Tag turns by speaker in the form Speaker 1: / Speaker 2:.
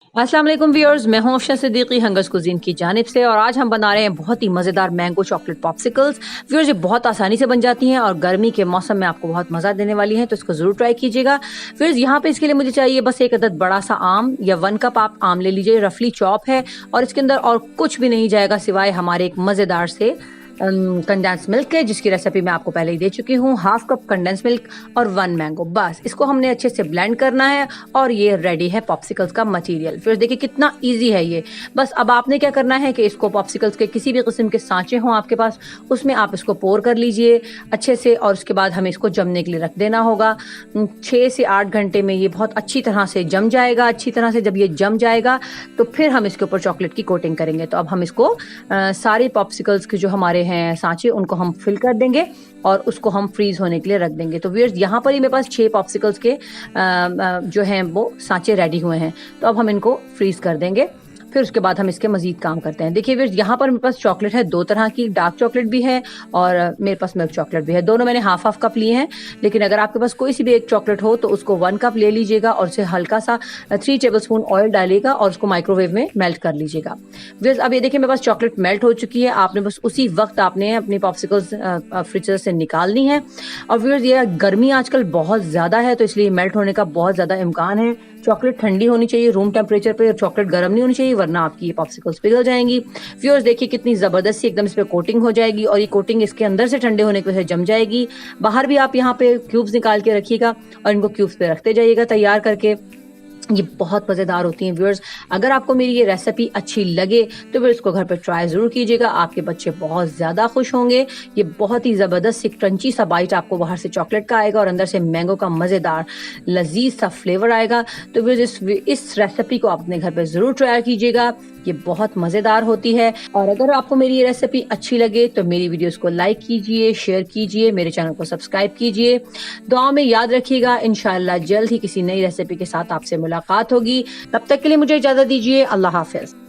Speaker 1: अस्सलाम वालेकुम व्यूअर्स, मैं हूं अफशा सिद्दीकी हंगस कुजीन की जानिब से और आज हम बना रहे हैं बहुत ही मज़ेदार मैंगो चॉकलेट पॉप्सिकल्स। व्यूअर्स, ये बहुत आसानी से बन जाती हैं और गर्मी के मौसम में आपको बहुत मज़ा देने वाली हैं, तो इसको ज़रूर ट्राई कीजिएगा। व्यूअर्स, यहाँ पे इसके लिए मुझे चाहिए बस एक अदद बड़ा सा आम या 1 कप आप आम ले लीजिए, रफली चॉप है और इसके अंदर और कुछ भी नहीं जाएगा सिवाय हमारे एक मज़ेदार से कंडेंस मिल्क है, जिसकी रेसिपी मैं आपको पहले ही दे चुकी हूँ। हाफ कप कंडेंस मिल्क और 1 मैंगो, बस इसको हमने अच्छे से ब्लेंड करना है और ये रेडी है पॉप्सिकल्स का मटेरियल। फिर देखिए कितना इजी है ये। बस अब आपने क्या करना है कि इसको पॉप्सिकल्स के किसी भी किस्म के सांचे हों आपके पास, उसमें आप इसको पोर कर लीजिए अच्छे से और उसके बाद हमें इसको जमने के लिए रख देना होगा। 6 से 8 घंटे में ये बहुत अच्छी तरह से जम जाएगा। अच्छी तरह से जब ये जम जाएगा तो फिर हम इसके ऊपर चॉकलेट की कोटिंग करेंगे। तो अब हम इसको सारे पॉप्सिकल्स के जो हमारे हैं सांचे, उनको हम फिल कर देंगे और उसको हम फ्रीज होने के लिए रख देंगे। तो व्यूअर्स, यहाँ पर ही मेरे पास 6 पॉप्सिकल्स के जो हैं वो सांचे रेडी हुए हैं, तो अब हम इनको फ्रीज कर देंगे। फिर उसके बाद हम इसके मजीद काम करते हैं। देखिए व्यूअर्स, यहाँ पर मेरे पास चॉकलेट है 2 तरह की, डार्क चॉकलेट भी है और मेरे पास मिल्क चॉकलेट भी है। दोनों मैंने हाफ हाफ कप लिए हैं, लेकिन अगर आपके पास कोई सी भी एक चॉकलेट हो तो उसको 1 कप ले लीजिएगा और उसे हल्का सा 3 टेबलस्पून ऑयल डालिएगा और उसको माइक्रोवेव में मेल्ट कर लीजिएगा। व्यूअर्स, अब ये देखिए मेरे पास चॉकलेट मेल्ट हो चुकी है। आपने बस उसी वक्त आपने अपनी पॉप्सिकल्स फ्रीजर से निकालनी है। और व्यूअर्स, ये गर्मी आजकल बहुत ज़्यादा है तो इसलिए मेल्ट होने का बहुत ज़्यादा इम्कान है। चॉकलेट ठंडी होनी चाहिए रूम टेम्परेचर पे और चॉकलेट गर्म नहीं होनी चाहिए, वरना आपकी ये पॉप्सिकल्स पिघल जाएंगी। व्यूअर्स, देखिए कितनी ज़बरदस्ती एकदम इस पे कोटिंग हो जाएगी और ये कोटिंग इसके अंदर से ठंडे होने की वजह से जम जाएगी। बाहर भी आप यहाँ पे क्यूब्स निकाल के रखिएगा और इनको क्यूब्स पे रखते जाइएगा तैयार करके। ये बहुत मज़ेदार होती हैं। व्यूअर्स, अगर आपको मेरी ये रेसिपी अच्छी लगे तो फिर इसको घर पर ट्राई ज़रूर कीजिएगा। आपके बच्चे बहुत ज़्यादा खुश होंगे। ये बहुत ही ज़बरदस्त एक क्रंची सा बाइट आपको बाहर से चॉकलेट का आएगा और अंदर से मैंगो का मज़ेदार लजीज सा फ्लेवर आएगा। तो व्यूअर्स, इस रेसिपी को आप अपने घर पर ज़रूर ट्राई कीजिएगा। ये बहुत मज़ेदार होती है। और अगर आपको मेरी ये रेसिपी अच्छी लगे तो मेरी वीडियोस को लाइक कीजिए, शेयर कीजिए, मेरे चैनल को सब्सक्राइब कीजिए। दुआ में याद रखिएगा, इंशाअल्लाह जल्द ही किसी नई रेसिपी के साथ आपसे मुलाकात होगी। तब तक के लिए मुझे इजाज़त दीजिए। अल्लाह हाफ़िज़।